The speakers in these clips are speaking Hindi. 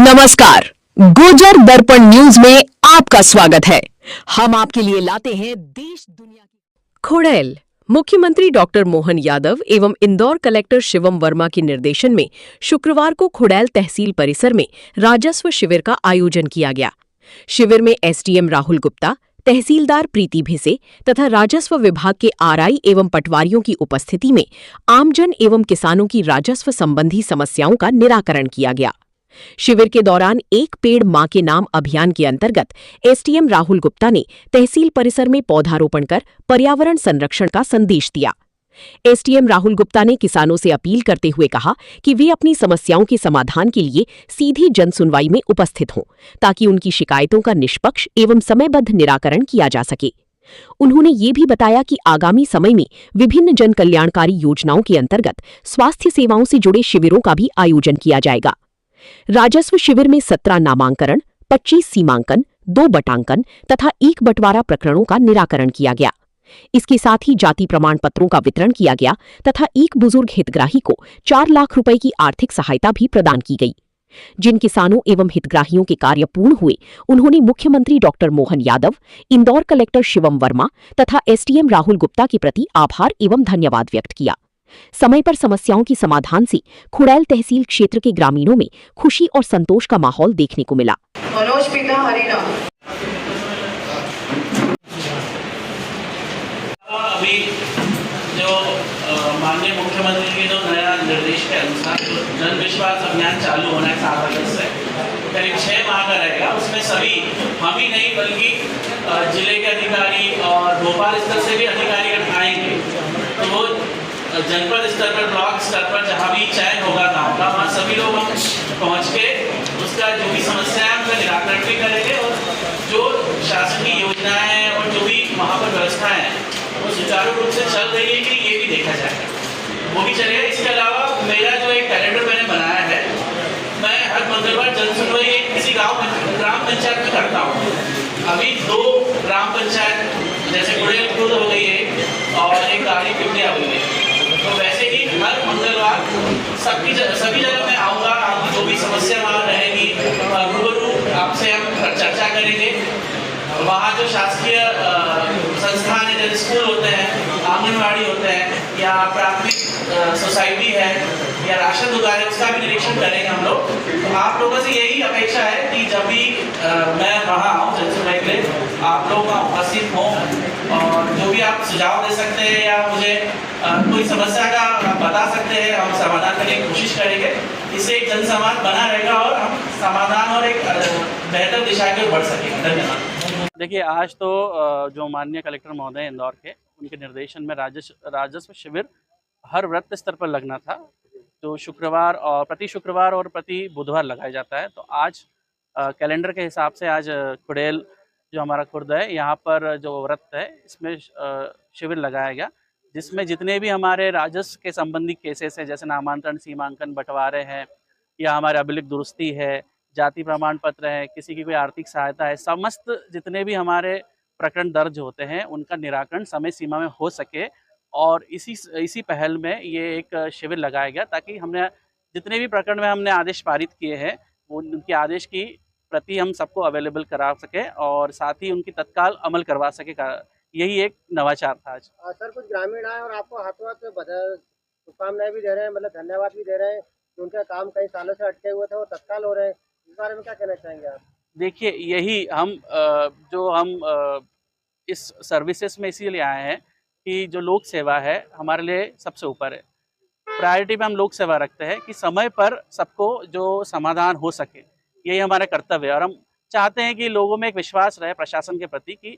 नमस्कार, गुर्जर दर्पण न्यूज में आपका स्वागत है। हम आपके लिए लाते हैं देश दुनिया की। खुड़ैल मुख्यमंत्री डॉक्टर मोहन यादव एवं इंदौर कलेक्टर शिवम वर्मा के निर्देशन में शुक्रवार को खुड़ैल तहसील परिसर में राजस्व शिविर का आयोजन किया गया। शिविर में एसडीएम राहुल गुप्ता, तहसीलदार प्रीति भिसे तथा राजस्व विभाग के आरआई एवं पटवारियों की उपस्थिति में आमजन एवं किसानों की राजस्व संबंधी समस्याओं का निराकरण किया गया। शिविर के दौरान एक पेड़ मां के नाम अभियान के अंतर्गत एसडीएम राहुल गुप्ता ने तहसील परिसर में पौधारोपण कर पर्यावरण संरक्षण का संदेश दिया। एसडीएम राहुल गुप्ता ने किसानों से अपील करते हुए कहा कि वे अपनी समस्याओं के समाधान के लिए सीधी जनसुनवाई में उपस्थित हों, ताकि उनकी शिकायतों का निष्पक्ष एवं समयबद्ध निराकरण किया जा सके। उन्होंने ये भी बताया कि आगामी समय में विभिन्न जन कल्याणकारी योजनाओं के अंतर्गत स्वास्थ्य सेवाओं से जुड़े शिविरों का भी आयोजन किया जाएगा। राजस्व शिविर में 17 नामांकन, 25 सीमांकन, 2 बटांकन तथा 1 बंटवारा प्रकरणों का निराकरण किया गया। इसके साथ ही जाति प्रमाण पत्रों का वितरण किया गया तथा एक बुजुर्ग हितग्राही को 4 लाख रुपए की आर्थिक सहायता भी प्रदान की गई। जिन किसानों एवं हितग्राहियों के कार्य पूर्ण हुए, उन्होंने मुख्यमंत्री डॉक्टर मोहन यादव, इंदौर कलेक्टर शिवम वर्मा तथा एसडीएम राहुल गुप्ता के प्रति आभार एवं धन्यवाद व्यक्त किया। समय पर समस्याओं के समाधान से खुड़ैल तहसील क्षेत्र के ग्रामीणों में खुशी और संतोष का माहौल देखने को मिला। मनोज पिता हरिना। अभी जो माननीय मुख्यमंत्री के जो नया निर्देश के अनुसार जन विश्वास अभियान चालू होना है 7 अगस्त से, करीब 6 माह का रहेगा। उसमें सभी हम ही नहीं बल्कि जिले के अधिकारी और भोपाल स्तर से भी अधिकारी आएंगे, तो वो जनपद स्तर पर, ब्लॉक स्तर पर जहाँ भी चयन होगा गाँव का, वहाँ सभी लोग हम पहुँच के उसका जो भी समस्या है उनका निराकरण भी करेंगे और जो शासन की योजनाएं हैं और जो भी वहाँ पर व्यवस्थाएं हैं वो सुचारू रूप से चल रही है कि ये भी देखा जाएगा, वो भी चलेगा। इसके अलावा मेरा जो एक कैलेंडर मैंने बनाया है, मैं हर मंगलवार जन सुनवाई किसी ग्राम पंचायत में करता हूँ। अभी 2 ग्राम पंचायत जैसे खुड़ैल खुर्द हो गई है और एक गाड़ी पिपलिया हो गई है, तो वैसे ही हर मंगलवार सभी जगह मैं आऊँगा। आपकी जो भी समस्या वहाँ रहेगी रूबरू आपसे हम चर्चा करेंगे। वहाँ जो शासकीय संस्थान है, जैसे स्कूल होते हैं, आंगनवाड़ी होते हैं या प्राथमिक सोसाइटी है या राशन दुकान है, उसका भी निरीक्षण करेंगे हम लोग। तो आप लोगों से यही अपेक्षा है कि जब भी मैं वहाँ आऊँ जनसुनवाई के लिए, आप लोग वहाँ उपस्थित हों और जो भी आप सुझाव दे सकते हैं या मुझे कोई समस्या का बता सकते हैं, हम समाधान करने की कोशिश करेंगे। इससे एक जनसंवाद बना रहेगा और हम समाधान और एक बेहतर दिशा की ओर बढ़ सकेंगे। धन्यवाद। देखिए, आज तो जो माननीय कलेक्टर महोदय इंदौर के, उनके निर्देशन में राजस्व शिविर हर वृत्त स्तर पर लगना था, जो प्रति शुक्रवार और प्रति बुधवार लगाया जाता है। तो आज कैलेंडर के हिसाब से आज खुड़ैल जो हमारा खुर्द है, यहाँ पर जो वृत्त है इसमें शिविर लगाया गया, जिसमें जितने भी हमारे राजस्व के संबंधी केसेस हैं, जैसे नामांतरण, सीमांकन, बंटवारे हैं या हमारे अभिलेख दुरुस्ती है, जाति प्रमाण पत्र है, किसी की कोई आर्थिक सहायता है, समस्त जितने भी हमारे प्रकरण दर्ज होते हैं उनका निराकरण समय सीमा में हो सके। और इसी पहल में ये एक शिविर लगाया गया, ताकि हमने जितने भी प्रकरण में हमने आदेश पारित किए हैं वो उनके आदेश की प्रति हम सबको अवेलेबल करा सके और साथ ही उनकी तत्काल अमल करवा सके। यही एक नवाचार था आज। सर, कुछ ग्रामीण आए और आपको हाथों हाथ शुभकामनाएं भी दे रहे हैं, मतलब धन्यवाद भी दे रहे हैं कि उनका काम कई सालों से अटके हुए थे वो तत्काल हो रहे हैं। इस बारे में क्या कहना चाहेंगे आप? देखिए, यही हम इस सर्विसेज में इसीलिए आए हैं कि जो लोक सेवा है हमारे लिए सबसे ऊपर है। प्रायोरिटी में हम लोक सेवा रखते हैं कि समय पर सबको जो समाधान हो सके, यही हमारा कर्तव्य है। और हम चाहते हैं कि लोगों में एक विश्वास रहे प्रशासन के प्रति कि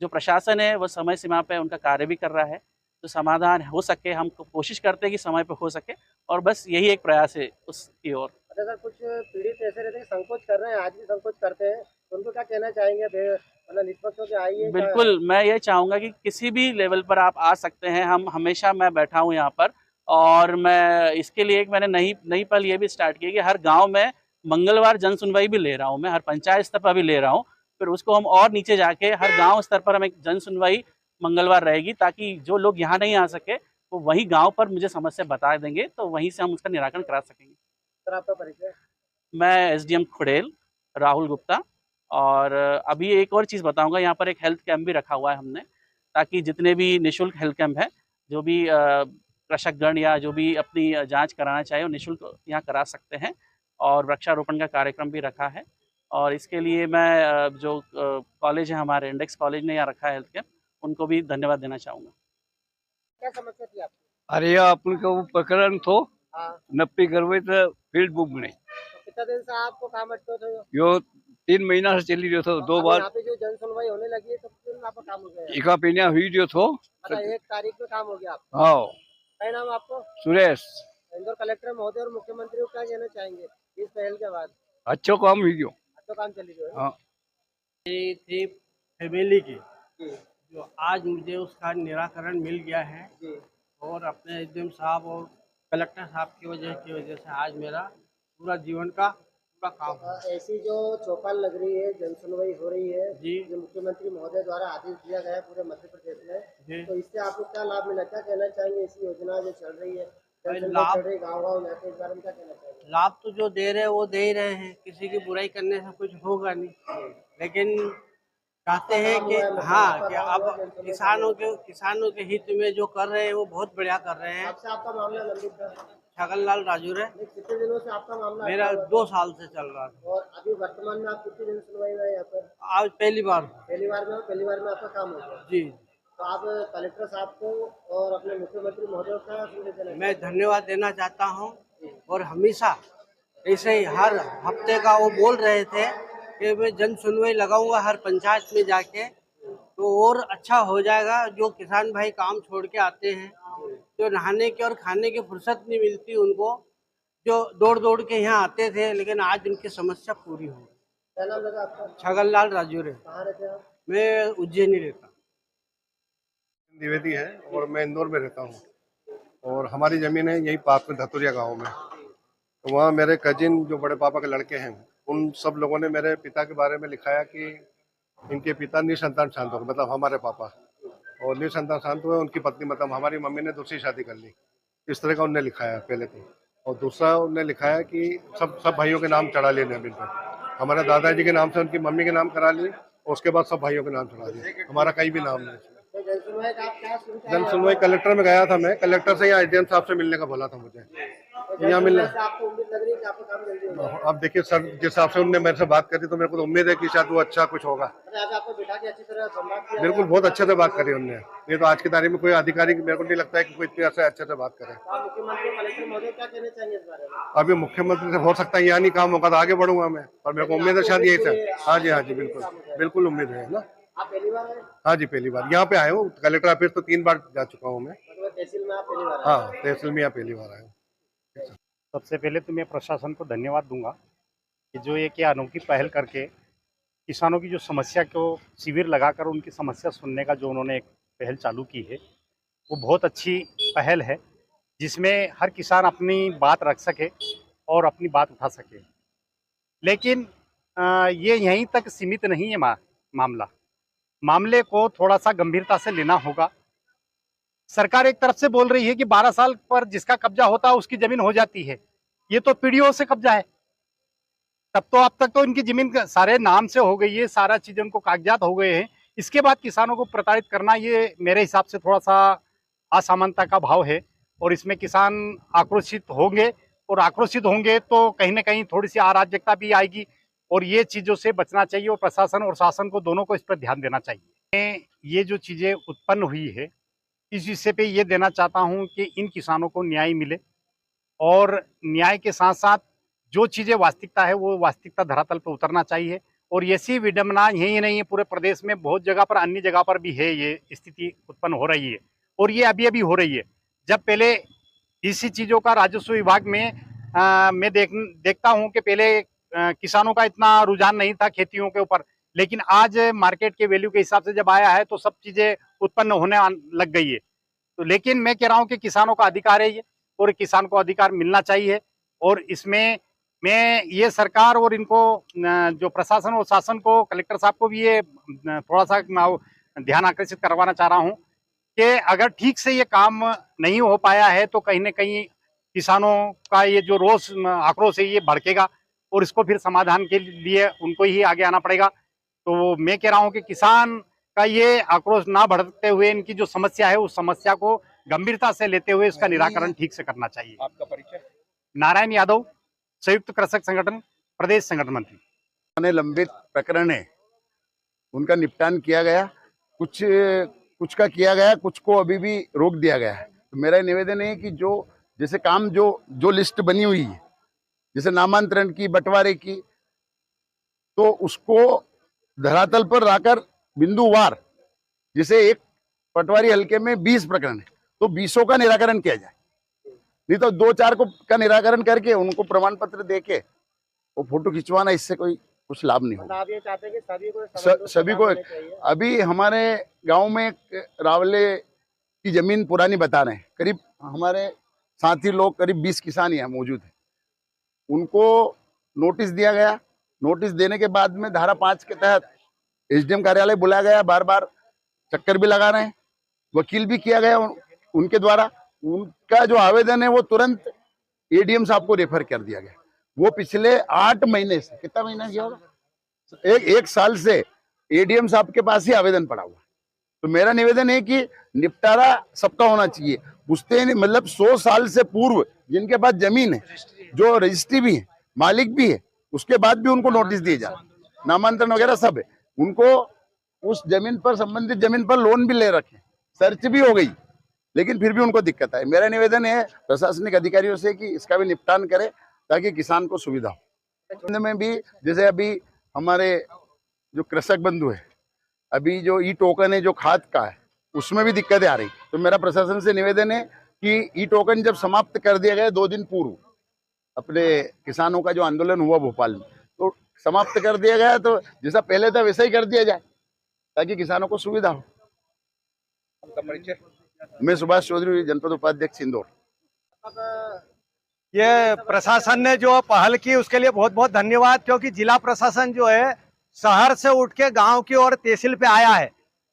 जो प्रशासन है वो समय सीमा पे उनका कार्य भी कर रहा है, तो समाधान हो सके। हम कोशिश करते हैं कि समय पे हो सके और बस यही एक प्रयास है उसकी ओर। अच्छा सर, कुछ पीड़ित ऐसे रहते हैं संकोच कर रहे हैं, आज भी संकोच करते हैं, तो उनको क्या कहना चाहेंगे? मतलब निष्पक्ष होकर आइए। बिल्कुल, मैं ये चाहूँगा कि किसी भी लेवल पर आप आ सकते हैं। मैं बैठा हूँ यहाँ पर और मैं इसके लिए मैंने नई पहल ये भी स्टार्ट की कि हर गाँव में मंगलवार जन सुनवाई भी ले रहा हूँ मैं, हर पंचायत स्तर पर भी ले रहा हूँ। फिर उसको हम और नीचे जाके हर गांव स्तर पर हम एक जन सुनवाई मंगलवार रहेगी, ताकि जो लोग यहाँ नहीं आ सके वो वही गांव पर मुझे समस्या बता देंगे, तो वहीं से हम उसका निराकरण करा सकेंगे। सर, आपका परिचय? मैं एसडीएम खुड़ेल राहुल गुप्ता। और अभी एक और चीज़ बताऊंगा, यहाँ पर एक हेल्थ कैंप भी रखा हुआ है हमने, ताकि जितने भी निःशुल्क हेल्थ कैंप है, जो भी कृषकगण या जो भी अपनी जांच कराना चाहे वो निःशुल्क यहाँ करा सकते हैं। और वृक्षारोपण का कार्यक्रम भी रखा है। और इसके लिए मैं जो कॉलेज है, हमारे इंडेक्स कॉलेज ने यहाँ रखा है हेल्थ कैंप, उनको भी धन्यवाद देना चाहूँगा। क्या समस्या थी आपकी? अरे आपण का वो प्रकरण तो हाँ, नप्पी करवे तो फील्ड बुक में तो कितना दिन से आपको काम अटको थे? यो 3 महीना से चली रहो था। दो अभी बार यहाँ पे जो जन सुनवाई होने लगी है तो कितने दिन आपका काम हो गया है? एका पीना हुई जो थो। अच्छा, 1 तारीख में काम हो गया आपका। हाँ क्या नाम आपको? सुरेश इंदौर कलेक्टर महोदय और मुख्यमंत्री को क्या कहना चाहेंगे इस पहल के बाद? अच्छो काम हुई गयो। अच्छा काम चली गई है। हाँ थी फैमिली की, जी जो आज मुझे उसका निराकरण मिल गया है। जी। और अपने एसडीएम साहब और कलेक्टर साहब की वजह से आज मेरा पूरा जीवन का पूरा काम हुआ। ऐसी जो चौपाल लग रही है, जन सुनवाई हो रही है, जी। जो मुख्यमंत्री महोदय द्वारा आदेश दिया गया है पूरे मध्य प्रदेश में, जी। तो इससे आपको क्या लाभ मिला? क्या कहना चाहेंगे? ऐसी योजना जो चल रही है, जन सुनवाई लाभ- चल रही गाँव-गाँव जाके, इस बारे में क्या कहना चाहेंगे? लाभ तो जो दे रहे हैं वो दे ही रहे हैं, किसी की बुराई करने से कुछ होगा नहीं। लेकिन चाहते हैं कि हाँ, कि अब किसानों के हित में जो कर रहे हैं वो बहुत बढ़िया कर रहे हैं। आपसे आपका मामला लंबित था? छगनलाल राजू है, कितने दिनों से आपका मामला मेरा अटका हुआ है? 2 साल से चल रहा था। और अभी वर्तमान में आप कितने दिन सुनवाई में है यहाँ पर? आज पहली बार। पहली बार में आपका काम हो गया। जी, तो आप कलेक्टर साहब को और अपने मुख्यमंत्री महोदय को क्या संदेश देना मैं धन्यवाद देना चाहता हूँ। और हमेशा ऐसे ही हर हफ्ते का वो बोल रहे थे कि मैं जन सुनवाई लगाऊंगा हर पंचायत में जाके, तो और अच्छा हो जाएगा। जो किसान भाई काम छोड़ के आते हैं, जो नहाने की और खाने की फुर्सत नहीं मिलती उनको, जो दौड़ दौड़ के यहाँ आते थे, लेकिन आज उनकी समस्या पूरी हो गई। क्या नाम लगा आपका? छगनलाल राजू है, कहाँ रहते हैं आप? मैं उज्जैनी रहता। द्विवेदी है और मैं इंदौर में रहता हूँ। और हमारी ज़मीन है यही पास में धतुरिया गांव में। तो वहाँ मेरे कजिन जो बड़े पापा के लड़के हैं, उन सब लोगों ने मेरे पिता के बारे में लिखाया कि इनके पिता निसंतान शांत हो गए, मतलब हमारे पापा, और निसंतान शांत हुए। उनकी पत्नी, मतलब हमारी मम्मी ने दूसरी शादी कर ली। इस तरह का उनने लिखाया पहले तो। और दूसरा उनने लिखाया कि सब भाइयों के नाम चढ़ा लिए जमीन पर। हमारे दादाजी के नाम से उनकी मम्मी के नाम करा लिए, और उसके बाद सब भाइयों के नाम चढ़ा दिए। हमारा कहीं भी नाम नहीं। तो जन सुनवाई का आप क्या सुनते जन सुनवाई कलेक्टर में गया था मैं, कलेक्टर से या एसडीएम साहब से मिलने का बोला था मुझे। यहाँ मिलना, आपको उम्मीद लग रही है कि आपका काम जल्दी होगा? अब देखिए सर, जिस हिसाब से उनने मेरे से बात करी तो मेरे को तो उम्मीद है कि शायद वो अच्छा कुछ होगा। अरे आज आपको बिठा के अच्छी तरह संवाद किया बिल्कुल, बहुत अच्छे से बात करी उनने। ये तो आज की तारीख में कोई अधिकारी, मेरे को नहीं लगता है कि कोई इतने अच्छे से बात करे। आप मुख्यमंत्री कलेक्टर महोदय क्या कहना चाहेंगे इस बारे में? अभी मुख्यमंत्री से हो सकता है यहाँ नहीं काम होगा तो आगे बढ़ूंगा मैं, और मेरे को उम्मीद है शायद यही से। हाँ जी बिल्कुल बिल्कुल उम्मीद है ना। आप पहली बार आए? हाँ जी, पहली बार यहाँ पे आए हूँ। कलेक्टर ऑफिस तो 3 बार जा चुका हूँ मैं। मतलब तहसील में आप पहली बार आए? हाँ, तहसील में यहाँ पहली बार आया हूँ। सबसे पहले तो मैं प्रशासन को धन्यवाद दूंगा कि जो ये क्या अनोखी पहल करके किसानों की जो समस्या को शिविर लगाकर उनकी समस्या सुनने का जो उन्होंने एक पहल चालू की है, वो बहुत अच्छी पहल है, जिसमें हर किसान अपनी बात रख सके और अपनी बात उठा सके। लेकिन ये यहीं तक सीमित नहीं है मामले को थोड़ा सा गंभीरता से लेना होगा। सरकार एक तरफ से बोल रही है कि 12 साल पर जिसका कब्जा होता है उसकी जमीन हो जाती है। ये तो पीढ़ियों से कब्जा है। तब तो अब तक तो इनकी जमीन सारे नाम से हो गई है, सारा चीज उनको कागजात हो गए हैं। इसके बाद किसानों को प्रताड़ित करना, ये मेरे हिसाब से थोड़ा सा असमानता का भाव है। और इसमें किसान आक्रोशित होंगे, और आक्रोशित होंगे तो कहीं ना कहीं थोड़ी सी अराजकता भी आएगी, और ये चीज़ों से बचना चाहिए। और प्रशासन और शासन को दोनों को इस पर ध्यान देना चाहिए। ये जो चीज़ें उत्पन्न हुई है, इस विषय पे ये देना चाहता हूँ कि इन किसानों को न्याय मिले, और न्याय के साथ साथ जो चीज़ें वास्तविकता है वो वास्तविकता धरातल पर उतरना चाहिए। और ऐसी विडंबना यही नहीं है, पूरे प्रदेश में बहुत जगह पर, अन्य जगह पर भी है ये स्थिति उत्पन्न हो रही है, और ये अभी हो रही है। जब पहले इसी चीज़ों का राजस्व विभाग में मैं देखता हूँ कि पहले किसानों का इतना रुझान नहीं था खेतियों के ऊपर, लेकिन आज मार्केट के वैल्यू के हिसाब से जब आया है तो सब चीज़ें उत्पन्न होने लग गई है। तो लेकिन मैं कह रहा हूँ कि किसानों का अधिकार है ये, और किसान को अधिकार मिलना चाहिए। और इसमें मैं ये सरकार और इनको जो प्रशासन और शासन को, कलेक्टर साहब को भी ये थोड़ा सा ध्यान आकर्षित करवाना चाह रहा हूँ कि अगर ठीक से ये काम नहीं हो पाया है तो कहीं ना कहीं किसानों का ये जो रोष आक्रोश है ये भड़केगा, और इसको फिर समाधान के लिए उनको ही आगे आना पड़ेगा। तो मैं कह रहा हूं कि किसान का ये आक्रोश ना बढ़ते हुए इनकी जो समस्या है उस समस्या को गंभीरता से लेते हुए इसका निराकरण ठीक से करना चाहिए। आपका परिचय? नारायण यादव, संयुक्त कृषक संगठन प्रदेश संगठन मंत्री। लंबित प्रकरण है उनका निपटान किया गया, कुछ का किया गया, कुछ को अभी भी रोक दिया गया है। तो मेरा निवेदन है कि जो जैसे काम जो लिस्ट बनी हुई है, जैसे नामांतरण की, बंटवारे की, तो उसको धरातल पर लाकर बिंदुवार, जैसे एक पटवारी हल्के में 20 प्रकरण है तो 20 का निराकरण किया जाए, नहीं तो 2-4 का निराकरण करके उनको प्रमाण पत्र देके वो फोटो खिंचवाना, इससे कोई कुछ लाभ नहीं होगा। आप ये चाहते हैं कि सभी को अभी हमारे गांव में एक रावले की जमीन पुरानी बता रहे हैं, करीब हमारे साथी लोग करीब 20 किसान यहाँ मौजूद हैं, उनको नोटिस दिया गया। नोटिस देने के बाद में धारा 5 के तहत एसडीएम कार्यालय बुलाया गया, बार बार चक्कर भी लगा रहे हैं, वकील भी किया गया उनके द्वारा। उनका जो आवेदन है वो तुरंत एडीएम साहब को रेफर कर दिया गया। वो पिछले 8 महीने से, कितना महीना किया होगा, एक साल से एडीएम साहब के पास ही आवेदन पड़ा हुआ। तो मेरा निवेदन है कि निपटारा सबका होना चाहिए। पूछते नहीं, मतलब 100 साल से पूर्व जिनके पास जमीन है, जो रजिस्ट्री भी है, मालिक भी है, उसके बाद भी उनको नोटिस दिए जा, नामांतरण वगैरह सब है, उनको उस जमीन पर, संबंधित जमीन पर लोन भी ले रखे, सर्च भी हो गई, लेकिन फिर भी उनको दिक्कत है। मेरा निवेदन है प्रशासनिक अधिकारियों से कि इसका भी निपटान करे ताकि किसान को सुविधा हो। में भी जैसे अभी हमारे जो कृषक बंधु है, अभी जो ई टोकन है जो खाद का है, उसमें भी दिक्कतें आ रही। तो मेरा प्रशासन से निवेदन है कि ई टोकन जब समाप्त कर दिया गया 2 दिन पूर्व, अपने किसानों का जो आंदोलन हुआ भोपाल में, तो समाप्त कर दिया गया, तो जैसा पहले था वैसा ही कर दिया जाए ताकि किसानों को सुविधा हो। आपका परिचय? मैं सुभाष चौधरी, जनपद उपाध्यक्ष इंदौर। ये प्रशासन ने जो पहल की उसके लिए बहुत बहुत धन्यवाद, क्योंकि जिला प्रशासन जो है शहर से उठ के गांव की और तहसील पे आया है,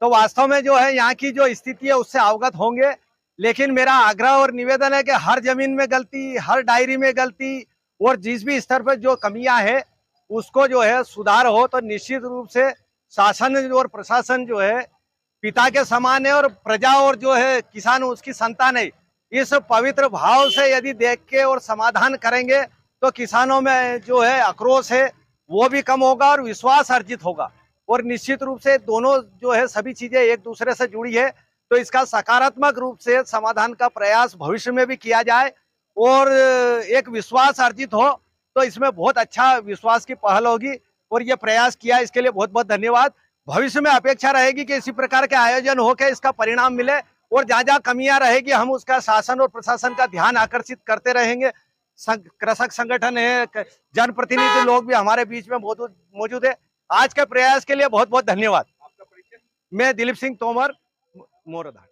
तो वास्तव में जो है यहाँ की जो स्थिति है उससे अवगत होंगे। लेकिन मेरा आग्रह और निवेदन है कि हर जमीन में गलती, हर डायरी में गलती, और जिस भी स्तर पर जो कमियां है उसको जो है सुधार हो, तो निश्चित रूप से शासन और प्रशासन जो है पिता के समान है, और प्रजा और जो है किसान उसकी संतान है। इस पवित्र भाव से यदि देख के और समाधान करेंगे तो किसानों में जो है आक्रोश है वो भी कम होगा और विश्वास अर्जित होगा। और निश्चित रूप से दोनों जो है सभी चीजें एक दूसरे से जुड़ी है, तो इसका सकारात्मक रूप से समाधान का प्रयास भविष्य में भी किया जाए और एक विश्वास अर्जित हो, तो इसमें बहुत अच्छा विश्वास की पहल होगी और ये प्रयास किया, इसके लिए बहुत बहुत धन्यवाद। भविष्य में अपेक्षा रहेगी कि इसी प्रकार के आयोजन होकर इसका परिणाम मिले, और जहाँ जहाँ कमियां रहेगी हम उसका शासन और प्रशासन का ध्यान आकर्षित करते रहेंगे। कृषक संगठन है, जनप्रतिनिधि लोग भी हमारे बीच में मौजूद है। आज के प्रयास के लिए बहुत बहुत धन्यवाद। मैं दिलीप सिंह तोमर, मोरधा।